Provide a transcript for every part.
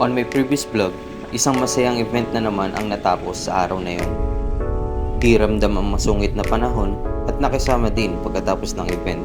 On my previous vlog, isang masayang event na naman ang natapos sa araw na yon. Di ramdam ang masungit na panahon at nakisama din pagkatapos ng event.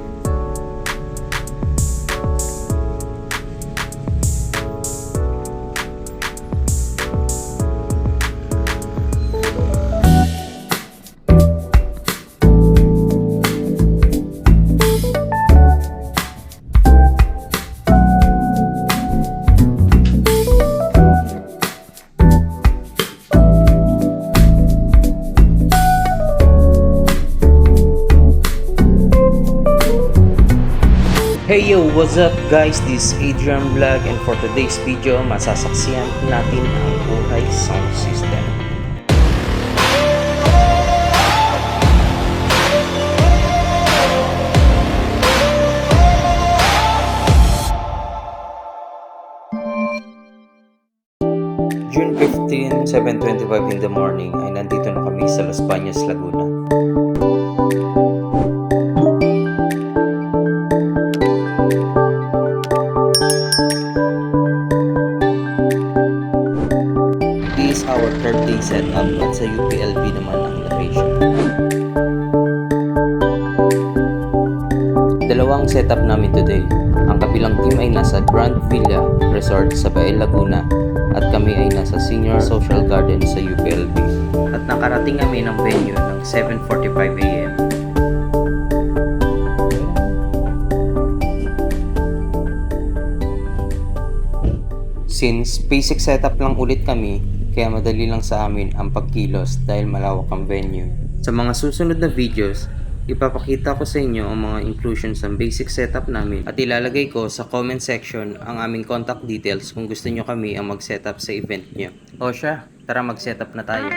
Hey yo, what's up guys? This is Adrian Vlog and for today's video, masasaksihan natin ang buhay sound system. June 15, 7:25 in the morning ay nandito na kami sa Las Bañas, Laguna. Our third day setup at sa UPLB naman ang location. Dalawang setup namin today. Ang kabilang team ay nasa Grand Villa Resort sa Bael, Laguna at kami ay nasa Senior Social Garden sa UPLB. At nakarating kami ng venue ng 7:45 AM. Since basic setup lang ulit kami, kaya madali lang sa amin ang pagkilos dahil malawak ang venue. Sa mga susunod na videos, ipapakita ko sa inyo ang mga inclusions ng basic setup namin at ilalagay ko sa comment section ang aming contact details kung gusto nyo kami ang mag-setup sa event nyo. O siya, tara mag-setup na tayo.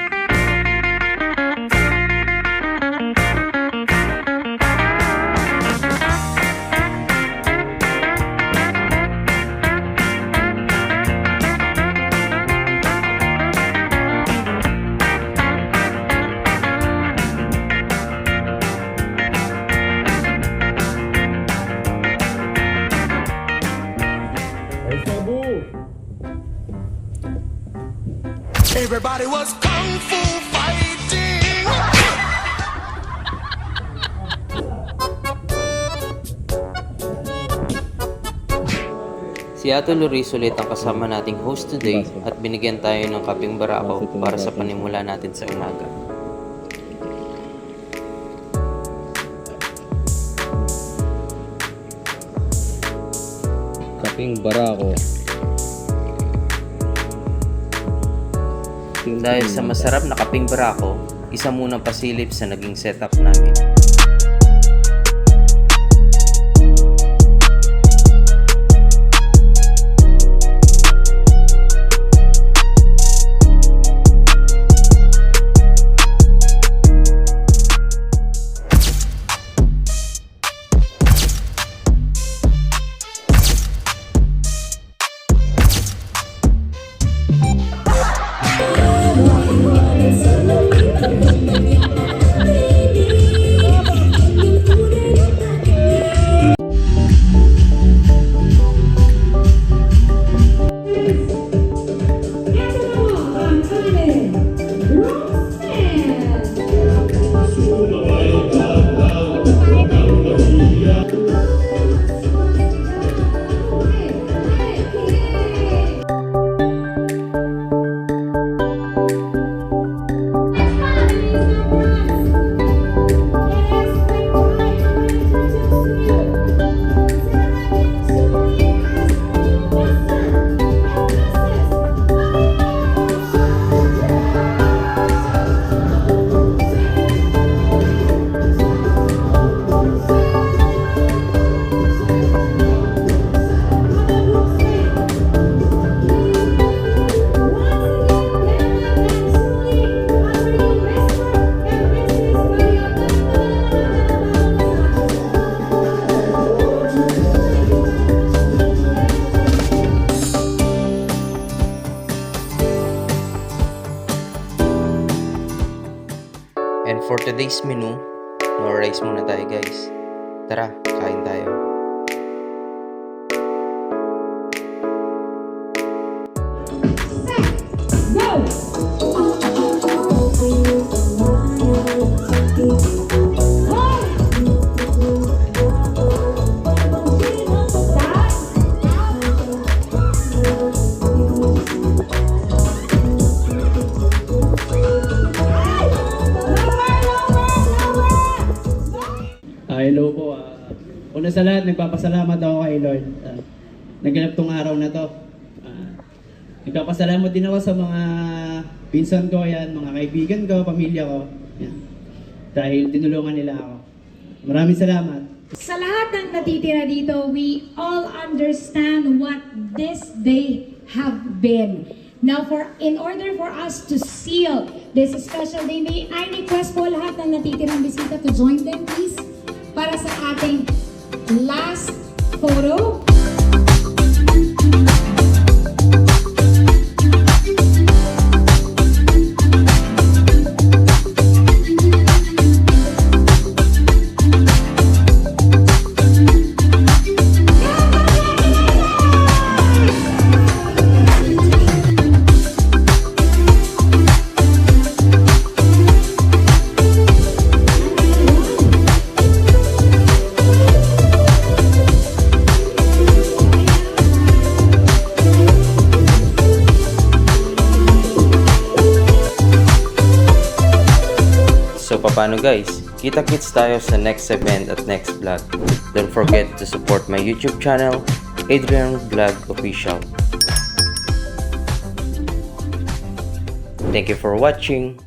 Everybody was kung fu fighting. Si Ato Luis ulit ang kasama nating host today at binigyan tayo ng kaping barako para sa panimula natin sa umaga. Kaping barako. Dahil sa masarap na kaping barako, isa munang pasilip sa naging setup namin. And for today's menu, no rice muna tayo guys. Tara, kain tayo. Hello po. Una sa lahat, nagpapasalamat ako kay Lord. Naganap tong araw na to. Nagpapasalamat din ako sa mga pinsan ko, yan, mga kaibigan ko, pamilya ko. Yan. Dahil tinulungan nila ako. Maraming salamat. Sa lahat ng natitira dito, we all understand what this day have been. Now, in order for us to seal this special day, may I request po lahat ng natitirang bisita to join them, please, para sa ating last photo. So paano guys? Kita-kits tayo sa next event at next vlog. Don't forget to support my YouTube channel, Adrian Vlog Official. Thank you for watching.